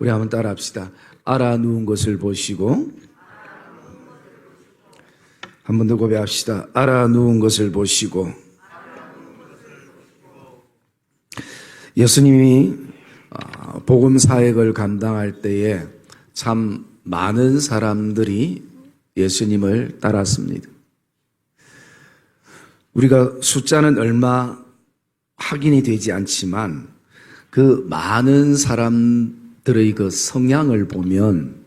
우리 한번 따라합시다. 알아 누운 것을 보시고, 한 번 더 고백합시다. 알아 누운 것을 보시고. 예수님이 복음 사역을 감당할 때에 참 많은 사람들이 예수님을 따랐습니다. 우리가 숫자는 얼마 확인이 되지 않지만 그 많은 사람들의 그 성향을 보면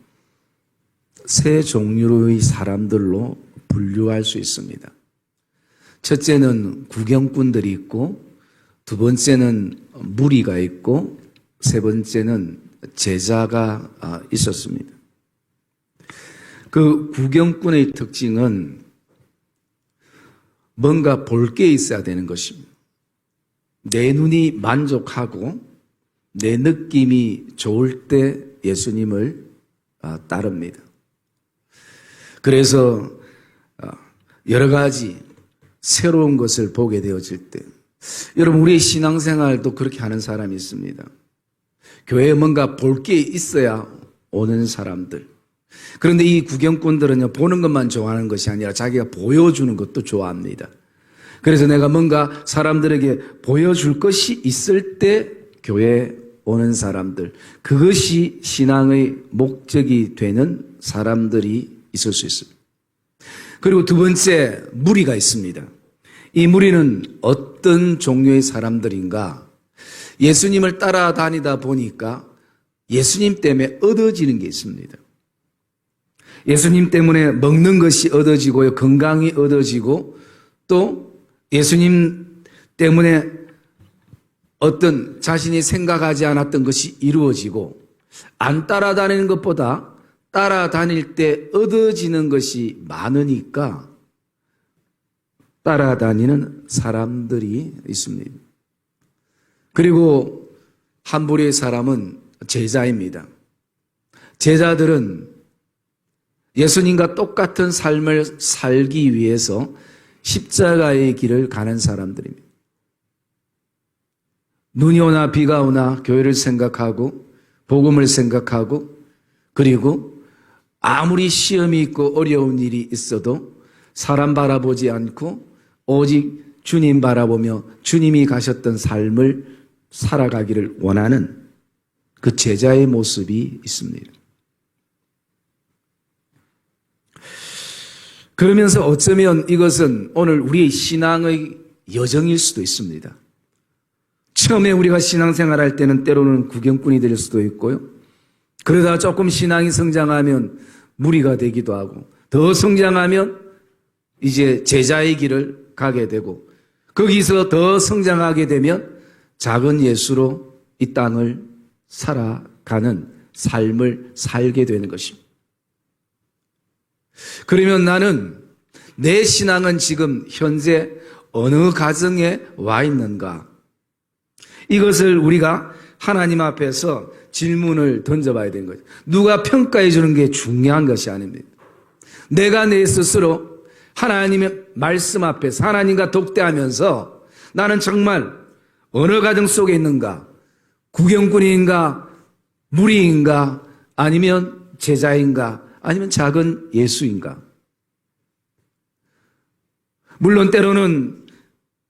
세 종류의 사람들로 분류할 수 있습니다. 첫째는 구경꾼들이 있고, 두 번째는 무리가 있고, 세 번째는 제자가 있었습니다. 그 구경꾼의 특징은 뭔가 볼 게 있어야 되는 것입니다. 내 눈이 만족하고 내 느낌이 좋을 때 예수님을 따릅니다. 그래서 여러 가지 새로운 것을 보게 되어질 때, 여러분 우리의 신앙생활도 그렇게 하는 사람이 있습니다. 교회에 뭔가 볼 게 있어야 오는 사람들. 그런데 이 구경꾼들은요, 보는 것만 좋아하는 것이 아니라 자기가 보여주는 것도 좋아합니다. 그래서 내가 뭔가 사람들에게 보여줄 것이 있을 때 교회에 오는 사람들, 그것이 신앙의 목적이 되는 사람들이 있을 수 있습니다. 그리고 두 번째, 무리가 있습니다. 이 무리는 어떤 종류의 사람들인가? 예수님을 따라다니다 보니까 예수님 때문에 얻어지는 게 있습니다. 예수님 때문에 먹는 것이 얻어지고요, 건강이 얻어지고, 또 예수님 때문에 어떤 자신이 생각하지 않았던 것이 이루어지고, 안 따라다니는 것보다 따라다닐 때 얻어지는 것이 많으니까 따라다니는 사람들이 있습니다. 그리고 한 부류의 사람은 제자입니다. 제자들은 예수님과 똑같은 삶을 살기 위해서 십자가의 길을 가는 사람들입니다. 눈이 오나 비가 오나 교회를 생각하고 복음을 생각하고, 그리고 아무리 시험이 있고 어려운 일이 있어도 사람 바라보지 않고 오직 주님 바라보며 주님이 가셨던 삶을 살아가기를 원하는 그 제자의 모습이 있습니다. 그러면서 어쩌면 이것은 오늘 우리의 신앙의 여정일 수도 있습니다. 처음에 우리가 신앙생활할 때는 때로는 구경꾼이 될 수도 있고요. 그러다 조금 신앙이 성장하면 무리가 되기도 하고, 더 성장하면 이제 제자의 길을 가게 되고, 거기서 더 성장하게 되면 작은 예수로 이 땅을 살아가는 삶을 살게 되는 것입니다. 그러면 나는 내 신앙은 지금 현재 어느 가정에 와 있는가? 이것을 우리가 하나님 앞에서 질문을 던져봐야 되는 거죠. 누가 평가해 주는 게 중요한 것이 아닙니다. 내가 내 스스로 하나님의 말씀 앞에서 하나님과 독대하면서 나는 정말 어느 가정 속에 있는가? 구경꾼인가? 무리인가? 아니면 제자인가? 아니면 작은 예수인가? 물론 때로는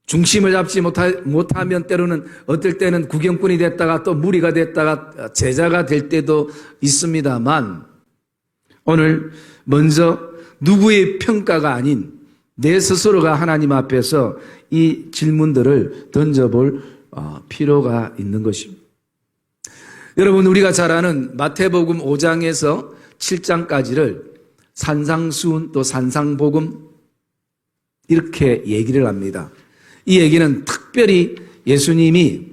중심을 잡지 못하면 때로는 어떨 때는 구경꾼이 됐다가 또 무리가 됐다가 제자가 될 때도 있습니다만, 오늘 먼저 누구의 평가가 아닌 내 스스로가 하나님 앞에서 이 질문들을 던져볼 필요가 있는 것입니다. 여러분, 우리가 잘 아는 마태복음 5장에서 7장까지를 산상수훈 또 산상복음 이렇게 얘기를 합니다. 이 얘기는 특별히 예수님이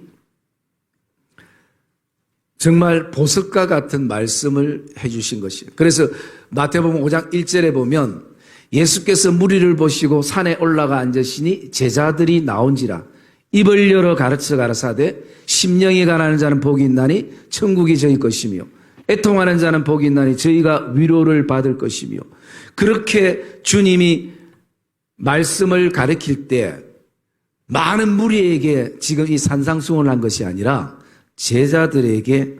정말 보석과 같은 말씀을 해주신 것이에요. 그래서 마태복음 5장 1절에 보면 예수께서 무리를 보시고 산에 올라가 앉으시니 제자들이 나온지라 입을 열어 가르쳐 가라사대 심령이 가난한 자는 복이 있나니 천국이 저희 것이며 애통하는 자는 복이 있나니 저희가 위로를 받을 것이며, 그렇게 주님이 말씀을 가르칠 때 많은 무리에게 지금 이 산상수훈을 한 것이 아니라 제자들에게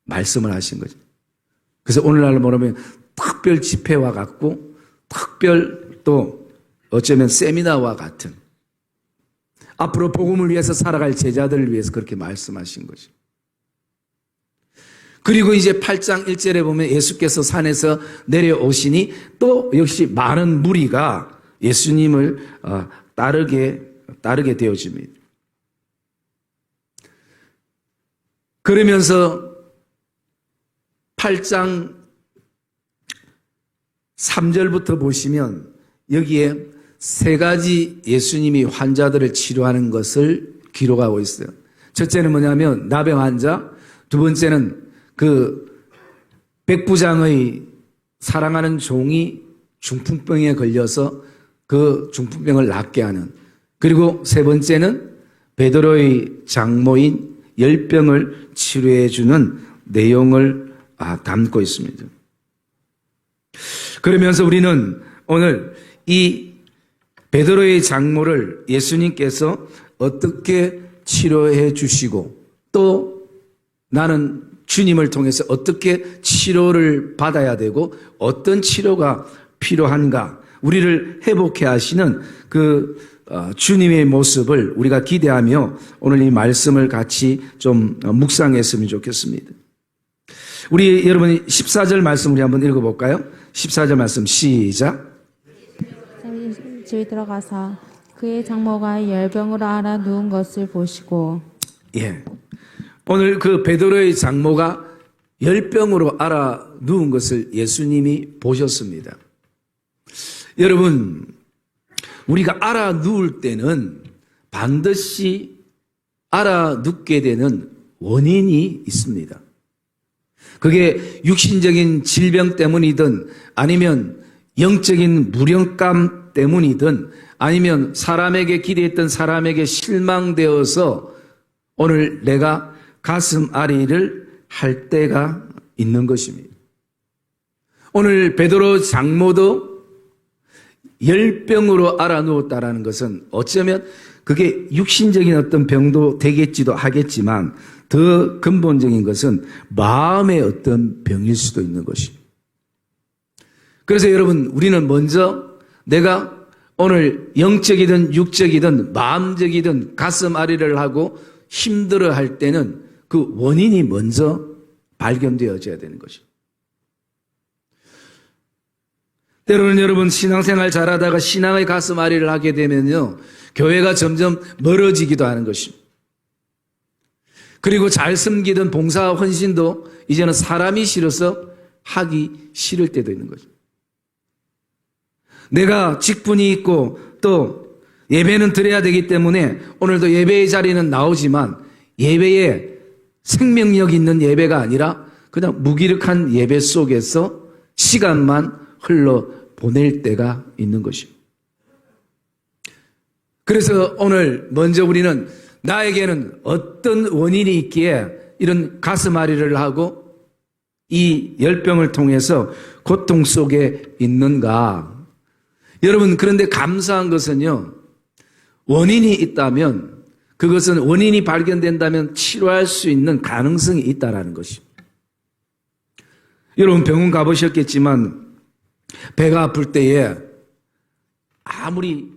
말씀을 하신 거죠. 그래서 오늘날로 말하면 특별 집회와 같고 특별 또 어쩌면 세미나와 같은 앞으로 복음을 위해서 살아갈 제자들을 위해서 그렇게 말씀하신 거죠. 그리고 이제 8장 1절에 보면 예수께서 산에서 내려오시니 또 역시 많은 무리가 예수님을 따르게 되어집니다. 그러면서 8장 3절부터 보시면 여기에 세 가지 예수님이 환자들을 치료하는 것을 기록하고 있어요. 첫째는 뭐냐면 나병 환자, 두 번째는 그 백부장의 사랑하는 종이 중풍병에 걸려서 그 중풍병을 낫게 하는, 그리고 세 번째는 베드로의 장모인 열병을 치료해 주는 내용을 담고 있습니다. 그러면서 우리는 오늘 이 베드로의 장모를 예수님께서 어떻게 치료해 주시고 또 나는 주님을 통해서 어떻게 치료를 받아야 되고 어떤 치료가 필요한가, 우리를 회복해 하시는 그 주님의 모습을 우리가 기대하며 오늘 이 말씀을 같이 좀 묵상했으면 좋겠습니다. 우리 여러분이 14절 말씀 우리 한번 읽어볼까요? 14절 말씀 시작. 집에 들어가서 그의 장모가 열병으로 앓아 누운 것을 보시고, 예, 오늘 그 베드로의 장모가 열병으로 앓아 누운 것을 예수님이 보셨습니다. 여러분, 우리가 앓아 누울 때는 반드시 앓아 눕게 되는 원인이 있습니다. 그게 육신적인 질병 때문이든 아니면 영적인 무력감 때문이든 아니면 사람에게 기대했던 사람에게 실망되어서 오늘 내가 가슴 아리를 할 때가 있는 것입니다. 오늘 베드로 장모도 열병으로 앓아 누웠다라는 것은 어쩌면 그게 육신적인 어떤 병도 되겠지도 하겠지만 더 근본적인 것은 마음의 어떤 병일 수도 있는 것입니다. 그래서 여러분, 우리는 먼저 내가 오늘 영적이든 육적이든 마음적이든 가슴 아리를 하고 힘들어 할 때는 그 원인이 먼저 발견되어져야 되는 것입니다. 때로는 여러분 신앙생활 잘하다가 신앙의 가슴 아리를 하게 되면요, 교회가 점점 멀어지기도 하는 것입니다. 그리고 잘 섬기던 봉사와 헌신도 이제는 사람이 싫어서 하기 싫을 때도 있는 거죠. 내가 직분이 있고 또 예배는 드려야 되기 때문에 오늘도 예배의 자리는 나오지만 예배에 생명력 있는 예배가 아니라 그냥 무기력한 예배 속에서 시간만 흘러 보낼 때가 있는 것입니다. 그래서 오늘 먼저 우리는 나에게는 어떤 원인이 있기에 이런 가슴앓이를 하고 이 열병을 통해서 고통 속에 있는가. 여러분, 그런데 감사한 것은요, 원인이 있다면 그것은 원인이 발견된다면 치료할 수 있는 가능성이 있다라는 것입니다. 여러분 병원 가보셨겠지만 배가 아플 때에 아무리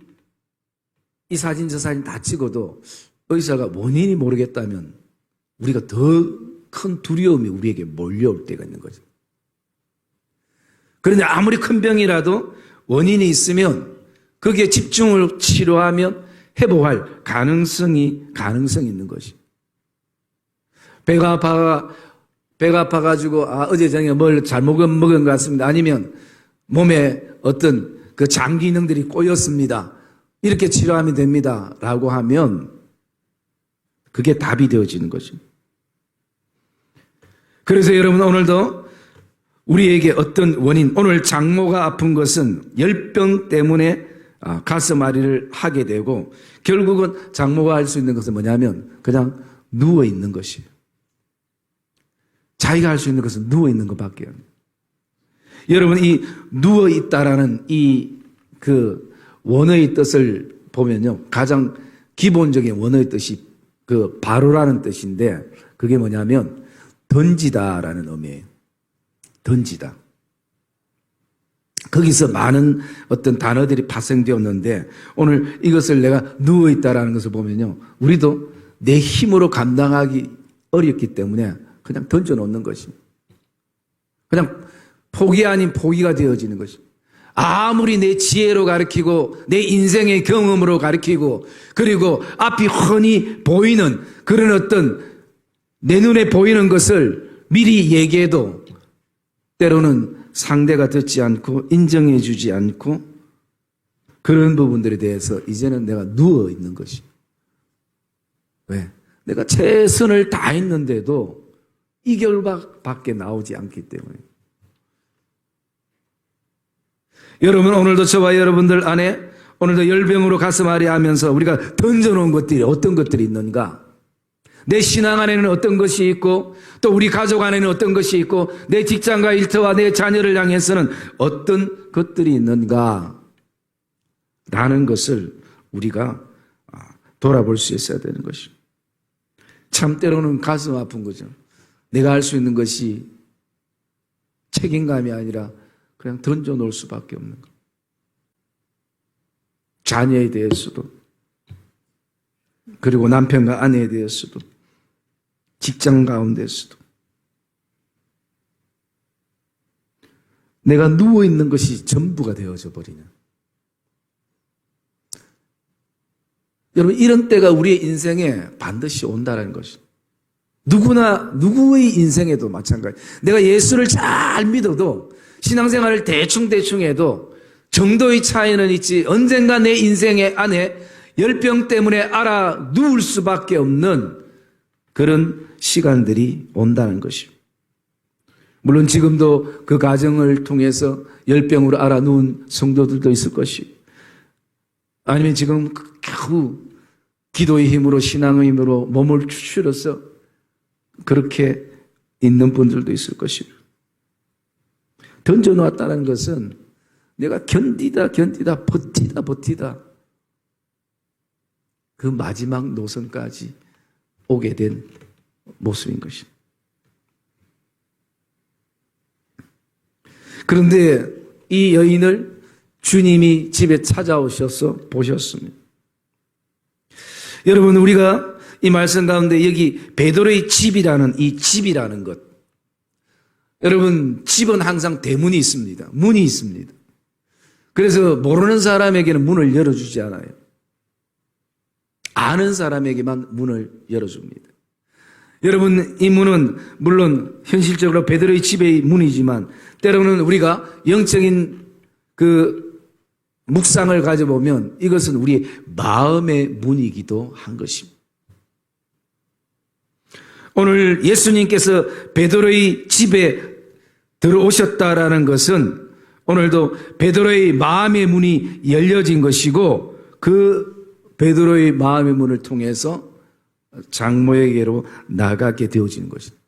이 사진 저 사진 다 찍어도 의사가 원인이 모르겠다면 우리가 더 큰 두려움이 우리에게 몰려올 때가 있는 거죠. 그런데 아무리 큰 병이라도 원인이 있으면 거기에 집중을 치료하면 회복할 가능성이 있는 것이. 배가 아파가지고 어제 저녁에 뭘 잘못 먹은 것 같습니다. 아니면 몸에 어떤 그 장 기능들이 꼬였습니다. 이렇게 치료하면 됩니다. 라고 하면 그게 답이 되어지는 거죠. 그래서 여러분 오늘도 우리에게 어떤 원인, 오늘 장모가 아픈 것은 열병 때문에 가슴앓이를 하게 되고 결국은 장모가 할 수 있는 것은 뭐냐면 그냥 누워있는 것이에요. 자기가 할 수 있는 것은 누워있는 것밖에 없어요. 여러분 이 누워있다라는 이 그 원어의 뜻을 보면요, 가장 기본적인 원어의 뜻이 그 바로라는 뜻인데 그게 뭐냐면 던지다라는 의미예요. 던지다. 거기서 많은 어떤 단어들이 파생되었는데 오늘 이것을 내가 누워있다라는 것을 보면요. 우리도 내 힘으로 감당하기 어렵기 때문에 그냥 던져놓는 것입니다. 그냥 포기 아닌 포기가 되어지는 것입니다. 아무리 내 지혜로 가르치고 내 인생의 경험으로 가르치고 그리고 앞이 훤히 보이는 그런 어떤 내 눈에 보이는 것을 미리 얘기해도 때로는 상대가 듣지 않고 인정해 주지 않고 그런 부분들에 대해서 이제는 내가 누워 있는 것이. 왜? 내가 최선을 다했는데도 이 결과밖에 나오지 않기 때문에. 여러분 오늘도 저와 여러분들 안에 오늘도 열병으로 가슴앓이 하면서 우리가 던져놓은 것들이 어떤 것들이 있는가? 내 신앙 안에는 어떤 것이 있고 또 우리 가족 안에는 어떤 것이 있고 내 직장과 일터와 내 자녀를 향해서는 어떤 것들이 있는가 라는 것을 우리가 돌아볼 수 있어야 되는 것입니다. 참 때로는 가슴 아픈 거죠. 내가 할 수 있는 것이 책임감이 아니라 그냥 던져놓을 수밖에 없는 것. 자녀에 대해서도 그리고 남편과 아내에 대해서도 직장 가운데서도 내가 누워있는 것이 전부가 되어져 버리는. 여러분 이런 때가 우리의 인생에 반드시 온다는 것이 누구나 누구의 인생에도 마찬가지. 내가 예수를 잘 믿어도 신앙생활을 대충 해도 정도의 차이는 있지 언젠가 내 인생의 안에 열병 때문에 알아 누울 수밖에 없는 그런 시간들이 온다는 것입니다. 물론 지금도 그 과정을 통해서 열병으로 알아 누운 성도들도 있을 것이고 아니면 지금 겨우 기도의 힘으로 신앙의 힘으로 몸을 추스려서 그렇게 있는 분들도 있을 것이고 던져놓았다는 것은 내가 견디다 버티다 그 마지막 노선까지 오게 된 모습인 것입니다. 그런데 이 여인을 주님이 집에 찾아오셔서 보셨습니다. 여러분 우리가 이 말씀 가운데 여기 베드로의 집이라는 이 집이라는 것 여러분 집은 항상 대문이 있습니다. 문이 있습니다. 그래서 모르는 사람에게는 문을 열어주지 않아요. 아는 사람에게만 문을 열어줍니다. 여러분 이 문은 물론 현실적으로 베드로의 집의 문이지만 때로는 우리가 영적인 그 묵상을 가져보면 이것은 우리의 마음의 문이기도 한 것입니다. 오늘 예수님께서 베드로의 집에 들어오셨다라는 것은 오늘도 베드로의 마음의 문이 열려진 것이고 그 베드로의 마음의 문을 통해서 장모에게로 나가게 되어지는 것입니다.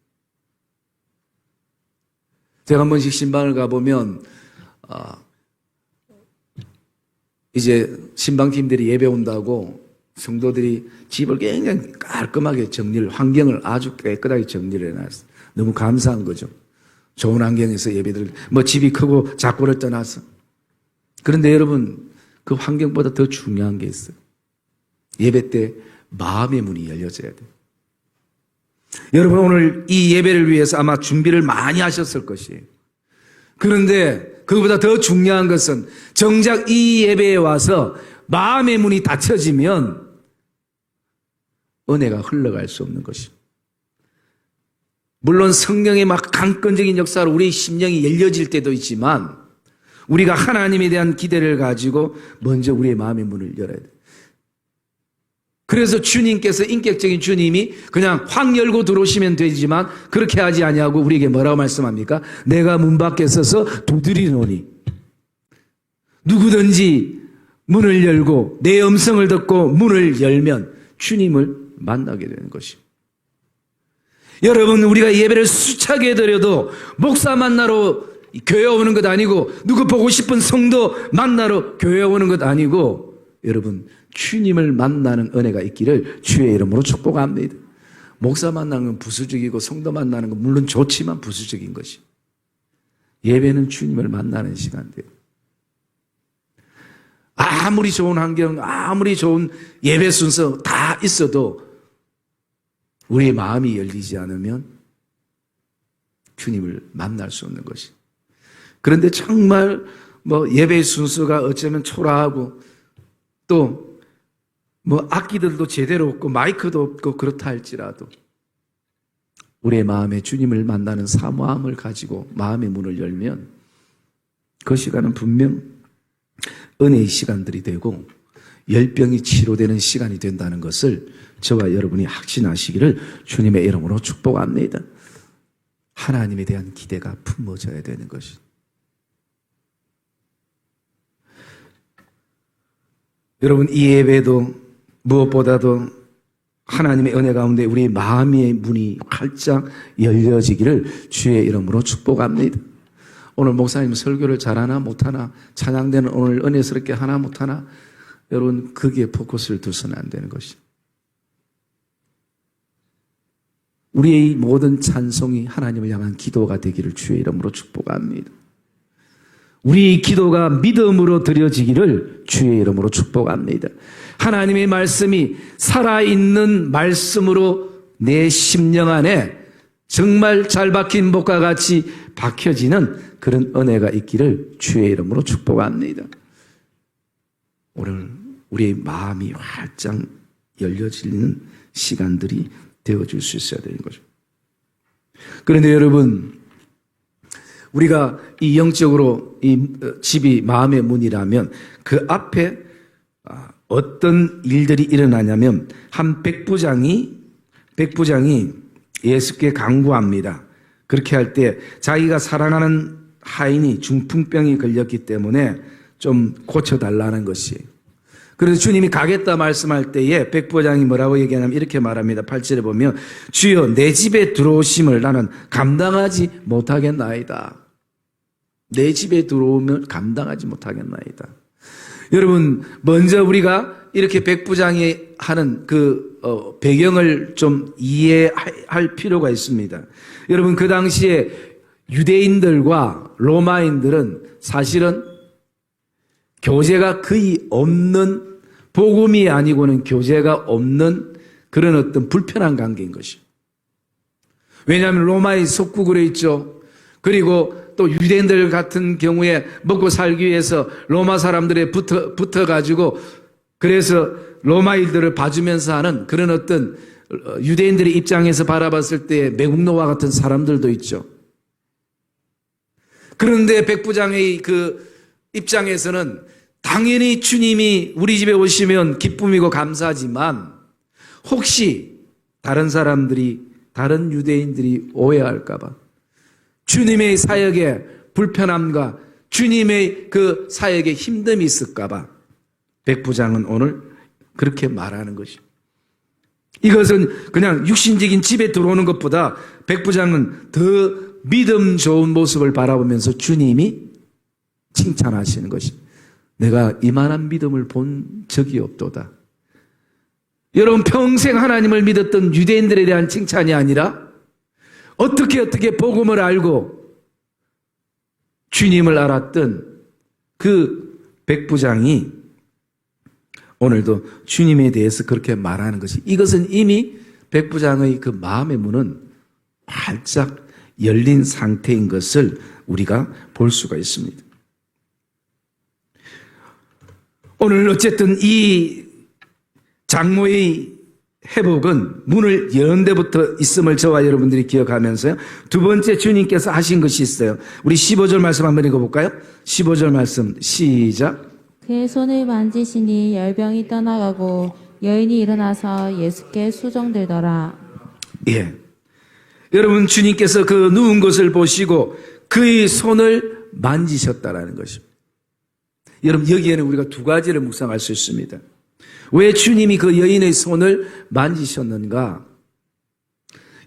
제가 한 번씩 신방을 가보면 이제 신방팀들이 예배 온다고 성도들이 집을 굉장히 깔끔하게 환경을 아주 깨끗하게 정리를 해놨어요. 너무 감사한 거죠. 좋은 환경에서 예배들, 집이 크고 작고를 떠나서. 그런데 여러분, 그 환경보다 더 중요한 게 있어요. 예배 때 마음의 문이 열려져야 돼요. 여러분, 오늘 이 예배를 위해서 아마 준비를 많이 하셨을 것이에요. 그런데 그보다 더 중요한 것은 정작 이 예배에 와서 마음의 문이 닫혀지면 은혜가 흘러갈 수 없는 것입니다. 물론 성령의 막 강권적인 역사로 우리의 심령이 열려질 때도 있지만 우리가 하나님에 대한 기대를 가지고 먼저 우리의 마음의 문을 열어야 돼요. 그래서 주님께서 인격적인 주님이 그냥 확 열고 들어오시면 되지만 그렇게 하지 아니하고 우리에게 뭐라고 말씀합니까? 내가 문 밖에 서서 두드리노니 누구든지 문을 열고 내 음성을 듣고 문을 열면 주님을 만나게 되는 것입니다. 여러분 우리가 예배를 수차게 드려도 목사 만나러 교회 오는 것 아니고 누구 보고 싶은 성도 만나러 교회 오는 것 아니고 여러분 주님을 만나는 은혜가 있기를 주의 이름으로 축복합니다. 목사 만나는 건 부수적이고 성도 만나는 건 물론 좋지만 부수적인 것이. 예배는 주님을 만나는 시간들. 아무리 좋은 환경, 아무리 좋은 예배 순서 다 있어도 우리의 마음이 열리지 않으면 주님을 만날 수 없는 것이. 그런데 정말 예배 순서가 어쩌면 초라하고 또 악기들도 제대로 없고 마이크도 없고 그렇다 할지라도 우리의 마음에 주님을 만나는 사모함을 가지고 마음의 문을 열면 그 시간은 분명 은혜의 시간들이 되고 열병이 치료되는 시간이 된다는 것을 저와 여러분이 확신하시기를 주님의 이름으로 축복합니다. 하나님에 대한 기대가 품어져야 되는 것이. 여러분, 이 예배도 무엇보다도 하나님의 은혜 가운데 우리 마음의 문이 활짝 열려지기를 주의 이름으로 축복합니다. 오늘 목사님 설교를 잘하나 못하나, 찬양대는 오늘 은혜스럽게 하나 못하나, 여러분 거기에 포커스를 두서는 안 되는 것이. 우리의 모든 찬송이 하나님을 향한 기도가 되기를 주의 이름으로 축복합니다. 우리 기도가 믿음으로 드려지기를 주의 이름으로 축복합니다. 하나님의 말씀이 살아있는 말씀으로 내 심령 안에 정말 잘 박힌 목과 같이 박혀지는 그런 은혜가 있기를 주의 이름으로 축복합니다. 오늘 우리의 마음이 활짝 열려지는 시간들이 되어줄 수 있어야 되는 거죠. 그런데 여러분, 우리가 이 영적으로 이 집이 마음의 문이라면 그 앞에 어떤 일들이 일어나냐면 한 백부장이 예수께 간구합니다. 그렇게 할 때 자기가 사랑하는 하인이 중풍병이 걸렸기 때문에 좀 고쳐달라는 것이에요. 그래서 주님이 가겠다 말씀할 때에 백부장이 뭐라고 얘기하냐면 이렇게 말합니다. 8절에 보면 주여 내 집에 들어오심을 나는 감당하지 못하겠나이다. 내 집에 들어오면 감당하지 못하겠나이다. 여러분, 먼저 우리가 이렇게 백부장이 하는 배경을 좀 이해할 필요가 있습니다. 여러분, 그 당시에 유대인들과 로마인들은 사실은 교제가 거의 없는, 복음이 아니고는 교제가 없는 그런 어떤 불편한 관계인 것이죠. 왜냐하면 로마의 속국으로 있죠. 그리고 또 유대인들 같은 경우에 먹고 살기 위해서 로마 사람들에 붙어가지고 그래서 로마인들을 봐주면서 하는 그런 어떤 유대인들의 입장에서 바라봤을 때 매국노와 같은 사람들도 있죠. 그런데 백부장의 그 입장에서는 당연히 주님이 우리 집에 오시면 기쁨이고 감사하지만 혹시 다른 사람들이, 다른 유대인들이 오해할까봐 주님의 사역에 불편함과 주님의 그 사역에 힘듦이 있을까봐 백부장은 오늘 그렇게 말하는 것이죠. 이것은 그냥 육신적인 집에 들어오는 것보다 백부장은 더 믿음 좋은 모습을 바라보면서 주님이 칭찬하시는 것이, 내가 이만한 믿음을 본 적이 없도다. 여러분, 평생 하나님을 믿었던 유대인들에 대한 칭찬이 아니라 어떻게 복음을 알고 주님을 알았던 그 백부장이 오늘도 주님에 대해서 그렇게 말하는 것이, 이것은 이미 백부장의 그 마음의 문은 활짝 열린 상태인 것을 우리가 볼 수가 있습니다. 오늘 어쨌든 이 장모의 회복은 문을 여는 데부터 있음을 저와 여러분들이 기억하면서요. 두 번째 주님께서 하신 것이 있어요. 우리 15절 말씀 한번 읽어볼까요? 15절 말씀 시작. 그의 손을 만지시니 열병이 떠나가고 여인이 일어나서 예수께 수종들더라. 예. 여러분, 주님께서 그 누운 것을 보시고 그의 손을 만지셨다라는 것입니다. 여러분, 여기에는 우리가 두 가지를 묵상할 수 있습니다. 왜 주님이 그 여인의 손을 만지셨는가?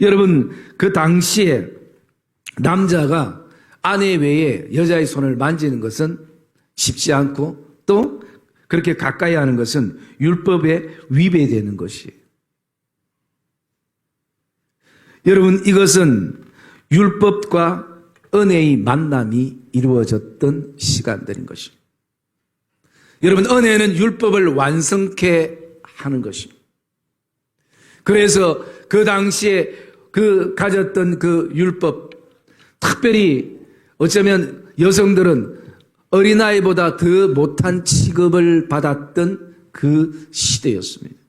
여러분, 그 당시에 남자가 아내 외에 여자의 손을 만지는 것은 쉽지 않고 또 그렇게 가까이 하는 것은 율법에 위배되는 것이에요. 여러분, 이것은 율법과 은혜의 만남이 이루어졌던 시간들인 것입니다. 여러분, 은혜는 율법을 완성케 하는 것입니다. 그래서 그 당시에 가졌던 그 율법, 특별히 어쩌면 여성들은 어린아이보다 더 못한 취급을 받았던 그 시대였습니다.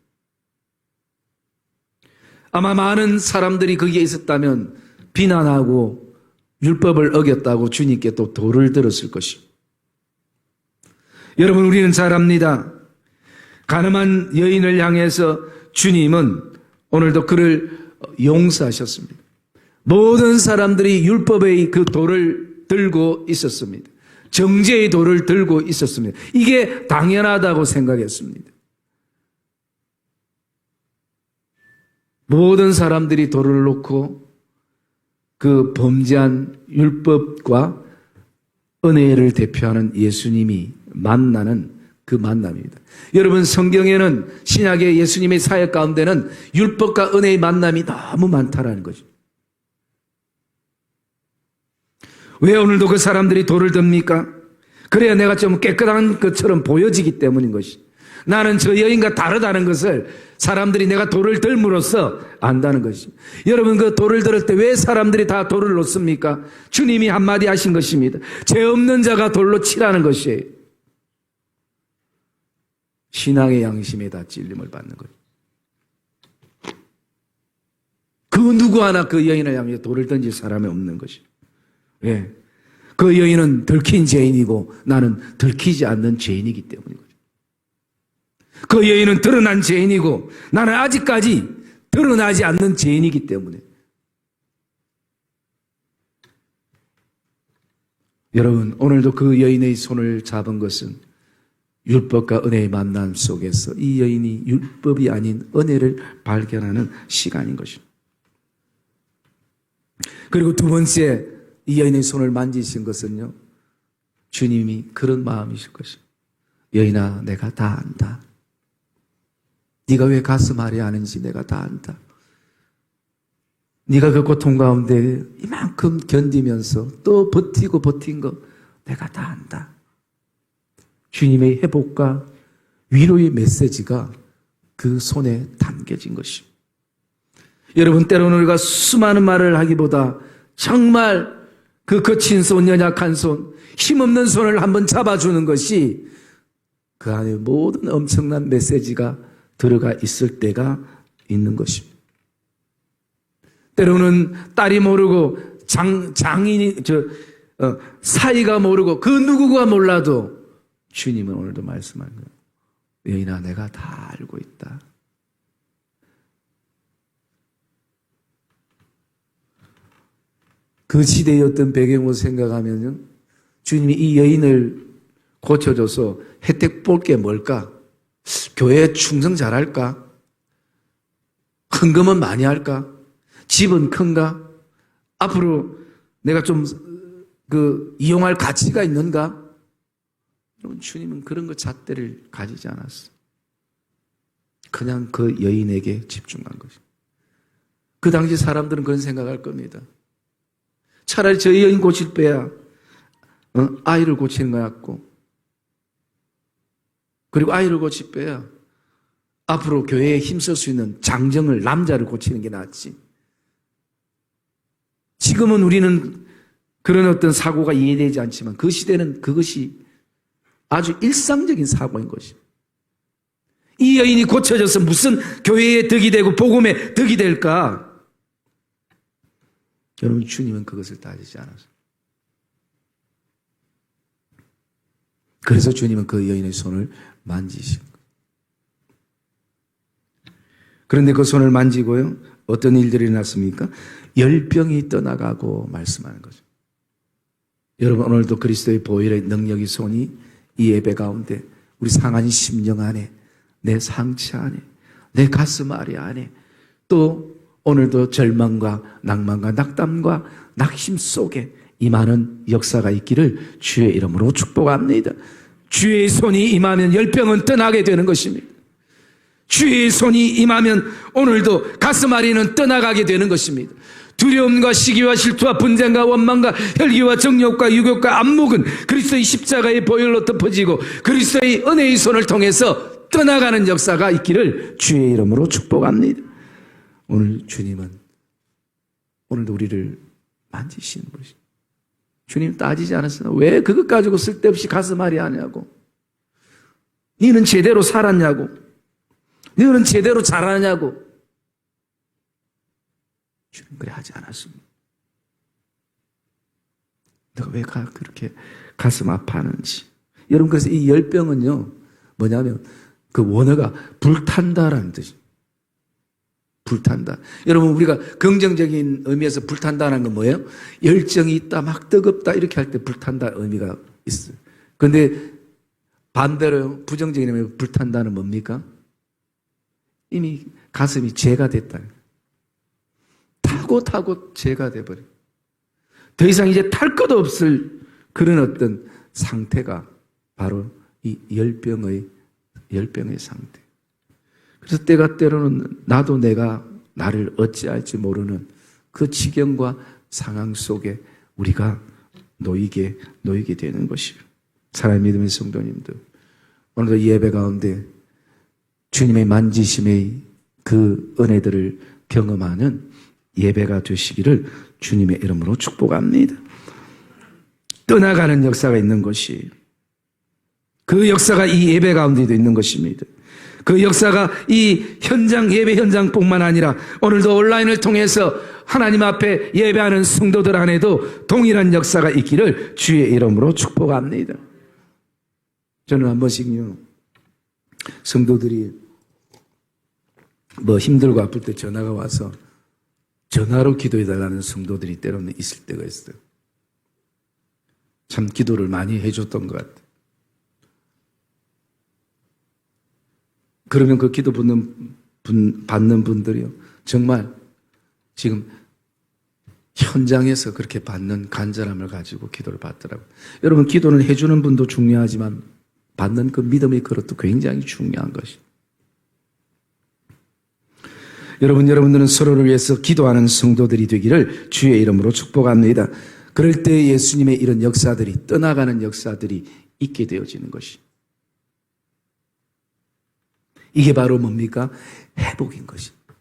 아마 많은 사람들이 거기에 있었다면 비난하고 율법을 어겼다고 주님께 또 돌을 들었을 것입니다. 여러분, 우리는 잘 압니다. 가늠한 여인을 향해서 주님은 오늘도 그를 용서하셨습니다. 모든 사람들이 율법의 그 돌을 들고 있었습니다. 정죄의 돌을 들고 있었습니다. 이게 당연하다고 생각했습니다. 모든 사람들이 돌을 놓고 그 범죄한 율법과 은혜를 대표하는 예수님이 만나는 그 만남입니다. 여러분, 성경에는 신약의 예수님의 사역 가운데는 율법과 은혜의 만남이 너무 많다라는 거죠. 왜 오늘도 그 사람들이 돌을 듭니까? 그래야 내가 좀 깨끗한 것처럼 보여지기 때문인 것이. 나는 저 여인과 다르다는 것을 사람들이 내가 돌을 들므로써 안다는 것이. 여러분, 그 돌을 들을 때 왜 사람들이 다 돌을 놓습니까? 주님이 한마디 하신 것입니다. 죄 없는 자가 돌로 치라는 것이에요. 신앙의 양심에 다 찔림을 받는 거예요. 그 누구 하나 그 여인을 향해 돌을 던질 사람이 없는 것이. 왜? 그 여인은 들킨 죄인이고 나는 들키지 않는 죄인이기 때문인 거죠. 그 여인은 드러난 죄인이고 나는 아직까지 드러나지 않는 죄인이기 때문에. 여러분, 오늘도 그 여인의 손을 잡은 것은 율법과 은혜의 만남 속에서 이 여인이 율법이 아닌 은혜를 발견하는 시간인 것입니다. 그리고 두 번째, 이 여인의 손을 만지신 것은요, 주님이 그런 마음이실 것입니다. 여인아, 내가 다 안다. 네가 왜 가슴 아래 하는지 내가 다 안다. 네가 그 고통 가운데 이만큼 견디면서 또 버티고 버틴 거 내가 다 안다. 주님의 회복과 위로의 메시지가 그 손에 담겨진 것입니다. 여러분, 때로는 우리가 수많은 말을 하기보다 정말 그 거친 손, 연약한 손, 힘없는 손을 한번 잡아주는 것이 그 안에 모든 엄청난 메시지가 들어가 있을 때가 있는 것입니다. 때로는 딸이 모르고 장인이 사이가 모르고 그 누구가 몰라도 주님은 오늘도 말씀하는 거예요. 여인아, 내가 다 알고 있다. 그 시대의 어떤 배경을 생각하면요, 주님이 이 여인을 고쳐줘서 혜택 볼 게 뭘까? 교회에 충성 잘할까? 헌금은 많이 할까? 집은 큰가? 앞으로 내가 좀 이용할 가치가 있는가? 여러분, 주님은 그런 것 잣대를 가지지 않았어. 그냥 그 여인에게 집중한 것입니다. 그 당시 사람들은 그런 생각할 겁니다. 차라리 저 여인 고칠 빼야 아이를 고치는 것 같고, 그리고 아이를 고칠 빼야 앞으로 교회에 힘쓸 수 있는 장정을, 남자를 고치는 게 낫지. 지금은 우리는 그런 어떤 사고가 이해되지 않지만 그 시대는 그것이 아주 일상적인 사고인 것입니다. 이 여인이 고쳐져서 무슨 교회에 덕이 되고 복음에 덕이 될까? 여러분, 주님은 그것을 따지지 않았어요. 그래서 주님은 그 여인의 손을 만지신 거예요. 그런데 그 손을 만지고요, 어떤 일들이 났습니까? 열병이 떠나가고 말씀하는 거죠. 여러분, 오늘도 그리스도의 보혈의 능력의 손이 이 예배 가운데 우리 상한 심령 안에, 내 상처 안에, 내 가슴 아래 안에, 또 오늘도 절망과 낭만과 낙담과 낙심 속에 임하는 역사가 있기를 주의 이름으로 축복합니다. 주의 손이 임하면 열병은 떠나게 되는 것입니다. 주의 손이 임하면 오늘도 가슴앓이는 떠나가게 되는 것입니다. 두려움과 시기와 질투와 분쟁과 원망과 혈기와 정욕과 유욕과 안목은 그리스도의 십자가의 보혈로 덮어지고 그리스도의 은혜의 손을 통해서 떠나가는 역사가 있기를 주의 이름으로 축복합니다. 오늘 주님은 오늘도 우리를 만지시는 것입니다. 주님 따지지 않았어요. 왜 그것 가지고 쓸데없이 가슴앓이 하냐고. 너는 제대로 살았냐고. 너는 제대로 잘하냐고. 주님 그래 하지 않았습니다. 너가 왜 그렇게 가슴 아파하는지. 여러분, 그래서 이 열병은요, 뭐냐면 그 원어가 불탄다라는 뜻이에요. 불탄다. 여러분, 우리가 긍정적인 의미에서 불탄다는 건 뭐예요? 열정이 있다, 막 뜨겁다 이렇게 할 때 불탄다 의미가 있어요. 그런데 반대로 부정적인 의미로 불탄다는 뭡니까? 이미 가슴이 죄가 됐다. 타고 죄가 돼버려. 더 이상 이제 탈 것도 없을 그런 어떤 상태가 바로 이 열병의 상태. 그래서 때가 때로는 나도 내가 나를 어찌할지 모르는 그 지경과 상황 속에 우리가 놓이게 되는 것이에요. 사랑의 믿음의 성도님들, 오늘도 예배 가운데 주님의 만지심의 그 은혜들을 경험하는 예배가 되시기를 주님의 이름으로 축복합니다. 떠나가는 역사가 있는 것이, 그 역사가 이 예배 가운데도 있는 것입니다. 그 역사가 이 예배 현장뿐만 아니라 오늘도 온라인을 통해서 하나님 앞에 예배하는 성도들 안에도 동일한 역사가 있기를 주의 이름으로 축복합니다. 저는 한 번씩요, 성도들이 뭐 힘들고 아플 때 전화가 와서 전화로 기도해달라는 성도들이 때로는 있을 때가 있어요. 참 기도를 많이 해줬던 것 같아요. 그러면 그 기도 받는 분들이요, 정말 지금 현장에서 그렇게 받는 간절함을 가지고 기도를 받더라고요. 여러분, 기도는 해주는 분도 중요하지만 받는 그 믿음의 그릇도 굉장히 중요한 것입니다. 여러분들은 서로를 위해서 기도하는 성도들이 되기를 주의 이름으로 축복합니다. 그럴 때 예수님의 이런 역사들이, 떠나가는 역사들이 있게 되어지는 것입니다. 이게 바로 뭡니까? 회복인 것입니다.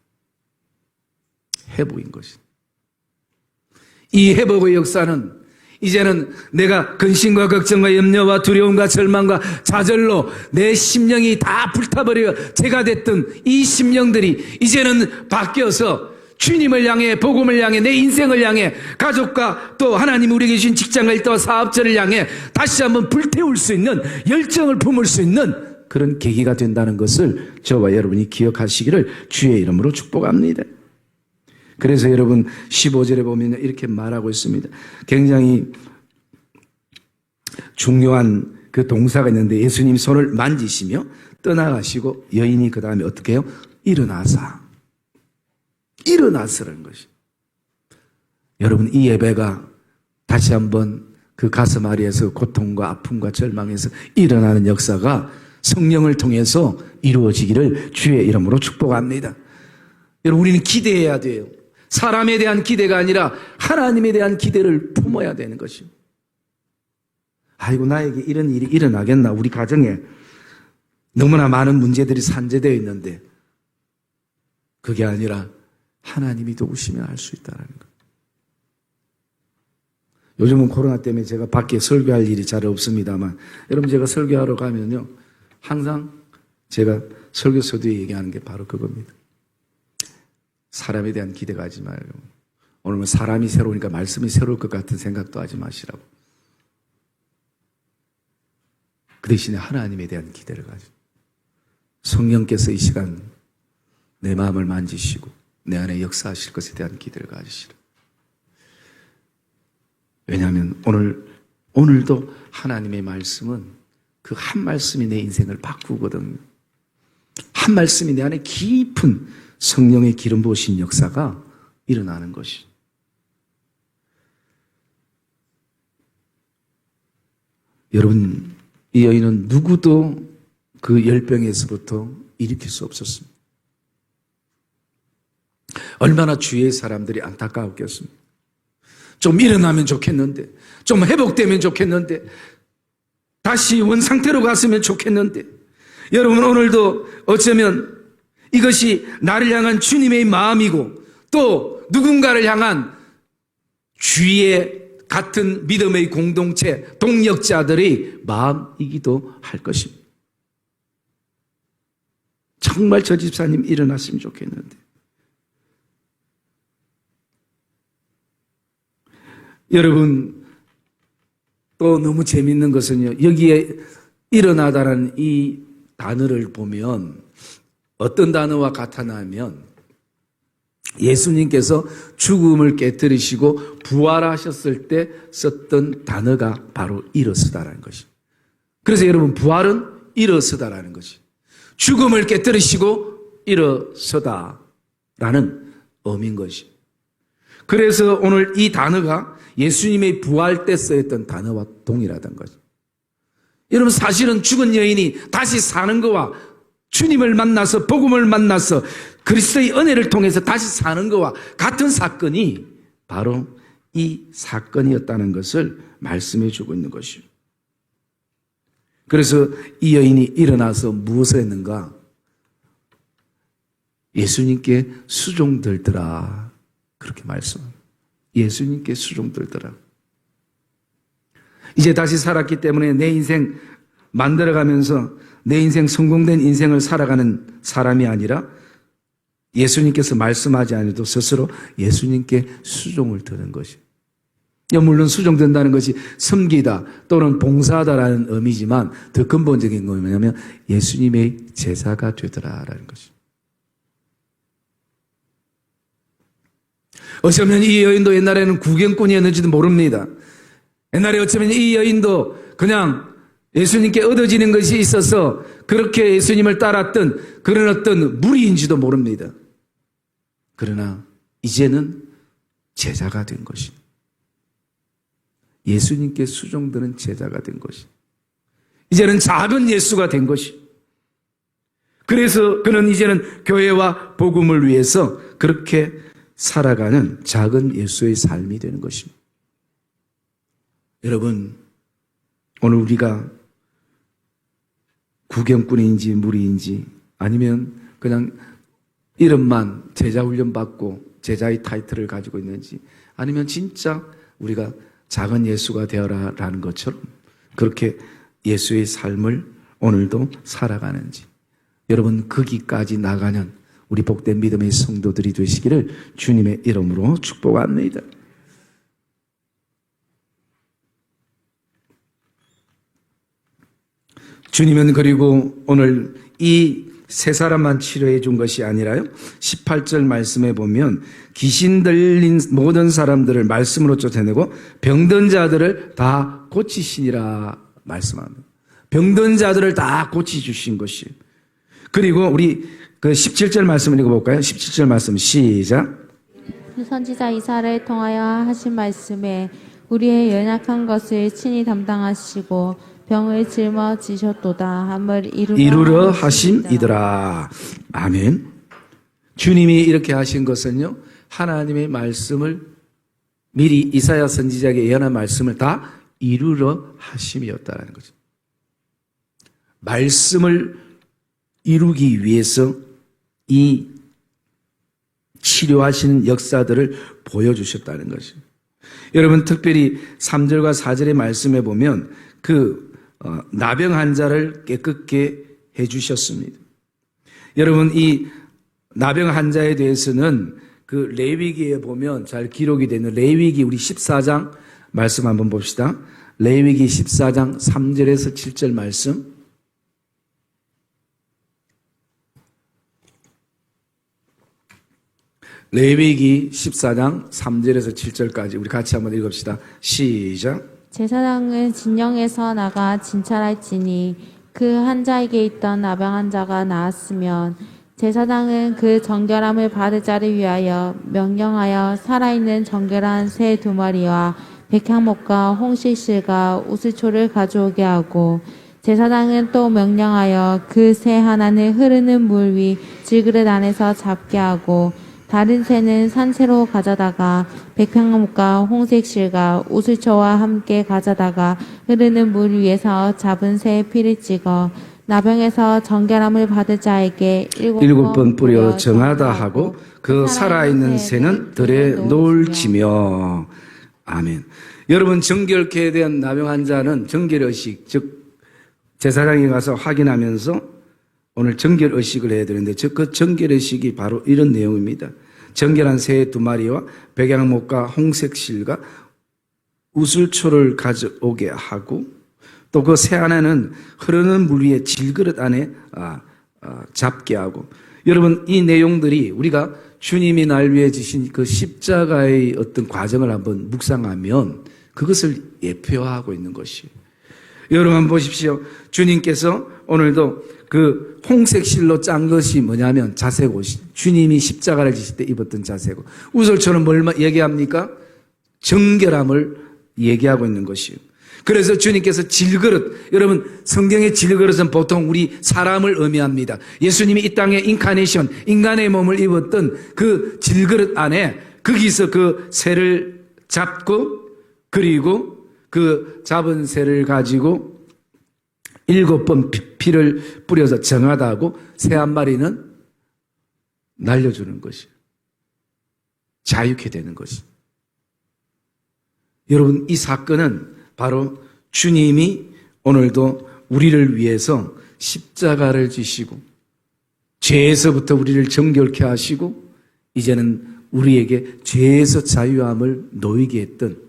회복인 것입니다. 이 회복의 역사는 이제는 내가 근심과 걱정과 염려와 두려움과 절망과 좌절로 내 심령이 다 불타버려 죄가 됐던 이 심령들이 이제는 바뀌어서 주님을 향해, 복음을 향해, 내 인생을 향해, 가족과 또 하나님 우리에게 주신 직장을 또 사업자를 향해 다시 한번 불태울 수 있는, 열정을 품을 수 있는 그런 계기가 된다는 것을 저와 여러분이 기억하시기를 주의 이름으로 축복합니다. 그래서 여러분 15절에 보면 이렇게 말하고 있습니다. 굉장히 중요한 그 동사가 있는데, 예수님 손을 만지시며 떠나가시고 여인이 그 다음에 어떻게 해요? 일어나서라는 것이. 여러분, 이 예배가 다시 한번 그 가슴 아래에서 고통과 아픔과 절망에서 일어나는 역사가 성령을 통해서 이루어지기를 주의 이름으로 축복합니다. 여러분, 우리는 기대해야 돼요. 사람에 대한 기대가 아니라 하나님에 대한 기대를 품어야 되는 것입니다. 아이고, 나에게 이런 일이 일어나겠나? 우리 가정에 너무나 많은 문제들이 산재되어 있는데, 그게 아니라 하나님이 도우시면 할 수 있다는 것. 요즘은 코로나 때문에 제가 밖에 설교할 일이 잘 없습니다만, 여러분, 제가 설교하러 가면요, 항상 제가 설교 서두에 얘기하는 게 바로 그겁니다. 사람에 대한 기대가 하지 말고, 오늘 뭐 사람이 새로우니까 말씀이 새로울 것 같은 생각도 하지 마시라고. 그 대신에 하나님에 대한 기대를 가지고, 성령께서 이 시간 내 마음을 만지시고 내 안에 역사하실 것에 대한 기대를 가지시라. 왜냐하면 오늘도 하나님의 말씀은 그 한 말씀이 내 인생을 바꾸거든요. 한 말씀이 내 안에 깊은 성령의 기름 부으신 역사가 일어나는 것이. 여러분, 이 여인은 누구도 그 열병에서부터 일으킬 수 없었습니다. 얼마나 주위의 사람들이 안타까웠겠습니까? 좀 일어나면 좋겠는데, 좀 회복되면 좋겠는데, 다시 원상태로 갔으면 좋겠는데, 여러분 오늘도 어쩌면 이것이 나를 향한 주님의 마음이고 또 누군가를 향한 주위의 같은 믿음의 공동체, 동력자들의 마음이기도 할 것입니다. 정말 저 집사님 일어났으면 좋겠는데. 여러분, 또 너무 재밌는 것은요, 여기에 일어나다라는 이 단어를 보면 어떤 단어와 같아나면 예수님께서 죽음을 깨뜨리시고 부활하셨을 때 썼던 단어가 바로 일어서다라는 것입니다. 그래서 여러분, 부활은 일어서다라는 것이 죽음을 깨뜨리시고 일어서다라는 의미인 것이. 그래서 오늘 이 단어가 예수님의 부활 때 쓰였던 단어와 동일하다는 거죠. 여러분, 사실은 죽은 여인이 다시 사는 거와 주님을 만나서 복음을 만나서 그리스도의 은혜를 통해서 다시 사는 거와 같은 사건이 바로 이 사건이었다는 것을 말씀해 주고 있는 것이죠. 그래서 이 여인이 일어나서 무엇을 했는가? 예수님께 수종들더라. 그렇게 말씀합니다. 예수님께 수종들더라. 이제 다시 살았기 때문에 내 인생 만들어가면서 내 인생 성공된 인생을 살아가는 사람이 아니라 예수님께서 말씀하지 않아도 스스로 예수님께 수종을 드는 것이. 물론 수종된다는 것이 섬기다 또는 봉사하다라는 의미지만 더 근본적인 건 뭐냐면 예수님의 제자가 되더라라는 것이. 어쩌면 이 여인도 옛날에는 구경꾼이었는지도 모릅니다. 옛날에 어쩌면 이 여인도 그냥 예수님께 얻어지는 것이 있어서 그렇게 예수님을 따랐던 그런 어떤 무리인지도 모릅니다. 그러나 이제는 제자가 된 것이. 예수님께 수종드는 제자가 된 것이. 이제는 작은 예수가 된 것이. 그래서 그는 이제는 교회와 복음을 위해서 그렇게 살아가는 작은 예수의 삶이 되는 것입니다. 여러분, 오늘 우리가 구경꾼인지 무리인지 아니면 그냥 이름만 제자 훈련 받고 제자의 타이틀을 가지고 있는지 아니면 진짜 우리가 작은 예수가 되어라라는 것처럼 그렇게 예수의 삶을 오늘도 살아가는지 여러분 거기까지 나가는 우리 복된 믿음의 성도들이 되시기를 주님의 이름으로 축복합니다. 주님은 그리고 오늘 이 세 사람만 치료해 준 것이 아니라요. 18절 말씀에 보면 귀신 들린 모든 사람들을 말씀으로 쫓아내고 병든 자들을 다 고치시니라 말씀합니다. 병든 자들을 다 고치주신 것이. 그리고 우리 그 17절 말씀을 읽어볼까요? 17절 말씀 시작. 선지자 이사야를 통하여 하신 말씀에 우리의 연약한 것을 친히 담당하시고 병을 짊어지셨도다 함을 이루려 하심이더라. 아멘. 주님이 이렇게 하신 것은요, 하나님의 말씀을 미리 이사야 선지자에게 예언한 말씀을 다 이루려 하심이었다는 거죠. 말씀을 이루기 위해서 이 치료하시는 역사들을 보여주셨다는 것이죠. 여러분, 특별히 3절과 4절의 말씀에 보면 나병 환자를 깨끗게 해주셨습니다. 여러분, 이 나병 환자에 대해서는 그 레위기에 보면 잘 기록이 되는 레위기 우리 14장 말씀 한번 봅시다. 레위기 14장 3절에서 7절 말씀. 레위기 14장 3절에서 7절까지 우리 같이 한번 읽읍시다. 시작. 제사장은 진영에서 나가 진찰할지니 그 환자에게 있던 나병 환자가 나았으면 제사장은 그 정결함을 받을 자를 위하여 명령하여 살아있는 정결한 새 2마리와 백향목과 홍실실과 우슬초를 가져오게 하고 제사장은 또 명령하여 그 새 하나는 흐르는 물 위 질그릇 안에서 잡게 하고 다른 새는 산새로 가져다가 백향목과 홍색실과 우슬초와 함께 가져다가 흐르는 물 위에서 잡은 새의 피를 찍어 나병에서 정결함을 받을 자에게 일곱 번 뿌려 정하다 하고 그 살아있는 새는 들에 놓을지며. 아멘. 여러분, 정결케 된 나병 환자는 정결의식, 즉 제사장에 가서 확인하면서 오늘 정결의식을 해야 되는데 그 정결의식이 바로 이런 내용입니다. 정결한 새 2마리와 백양목과 홍색실과 우슬초를 가져오게 하고 또 그 새 안에는 흐르는 물 위에 질그릇 안에 잡게 하고. 여러분, 이 내용들이 우리가 주님이 날 위해 지신 그 십자가의 어떤 과정을 한번 묵상하면 그것을 예표하고 있는 것이에요. 여러분 한번 보십시오. 주님께서 오늘도 그 홍색 실로 짠 것이 뭐냐면 자색 옷이, 주님이 십자가를 지실 때 입었던 자색 옷. 우슬초는 뭘 얘기합니까? 정결함을 얘기하고 있는 것이에요. 그래서 주님께서 질그릇, 여러분 성경의 질그릇은 보통 우리 사람을 의미합니다. 예수님이 이 땅에 인카네이션, 인간의 몸을 입었던 그 질그릇 안에 거기서 그 새를 잡고 그리고 그 잡은 새를 가지고 7번 피를 뿌려서 정하다 하고 새 한 마리는 날려주는 것이 자유케 되는 것이. 여러분, 이 사건은 바로 주님이 오늘도 우리를 위해서 십자가를 지시고 죄에서부터 우리를 정결케 하시고 이제는 우리에게 죄에서 자유함을 놓이게 했던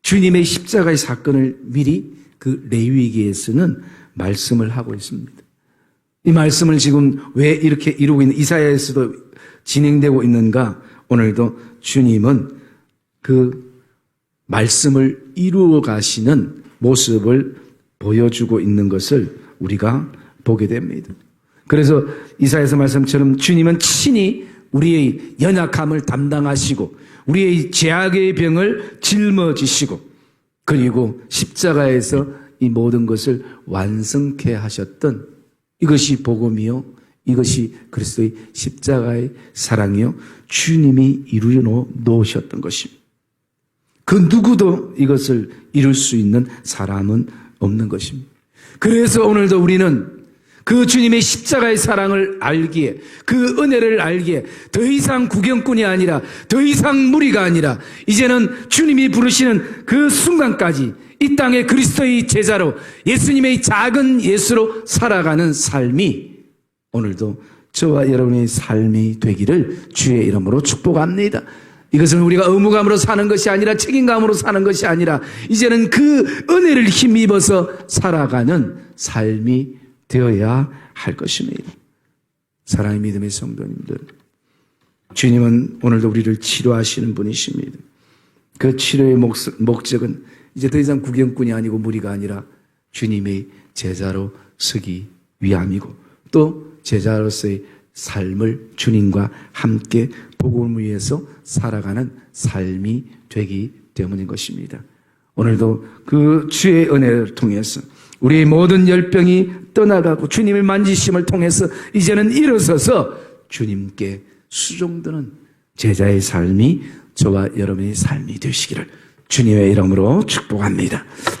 주님의 십자가의 사건을 미리 그 레위기에서는 말씀을 하고 있습니다. 이 말씀을 지금 왜 이렇게 이루고 있는, 이사야에서도 진행되고 있는가? 오늘도 주님은 그 말씀을 이루어 가시는 모습을 보여주고 있는 것을 우리가 보게 됩니다. 그래서 이사야서 말씀처럼 주님은 친히 우리의 연약함을 담당하시고 우리의 죄악의 병을 짊어지시고 그리고 십자가에서 이 모든 것을 완성케 하셨던 이것이 복음이요, 이것이 그리스도의 십자가의 사랑이요, 주님이 이루어 놓으셨던 것입니다. 그 누구도 이것을 이룰 수 있는 사람은 없는 것입니다. 그래서 오늘도 우리는 그 주님의 십자가의 사랑을 알기에, 그 은혜를 알기에 더 이상 구경꾼이 아니라, 더 이상 무리가 아니라 이제는 주님이 부르시는 그 순간까지 이 땅의 그리스도의 제자로 예수님의 작은 예수로 살아가는 삶이 오늘도 저와 여러분의 삶이 되기를 주의 이름으로 축복합니다. 이것은 우리가 의무감으로 사는 것이 아니라 책임감으로 사는 것이 아니라 이제는 그 은혜를 힘입어서 살아가는 삶이 되어야 할 것입니다. 사랑의 믿음의 성도님들, 주님은 오늘도 우리를 치료하시는 분이십니다. 그 치료의 목적은 이제 더 이상 구경꾼이 아니고 무리가 아니라 주님의 제자로 서기 위함이고 또 제자로서의 삶을 주님과 함께 복음을 위해서 살아가는 삶이 되기 때문인 것입니다. 오늘도 그 주의 은혜를 통해서 우리의 모든 열병이 떠나가고 주님의 만지심을 통해서 이제는 일어서서 주님께 수종드는 제자의 삶이 저와 여러분의 삶이 되시기를 주님의 이름으로 축복합니다.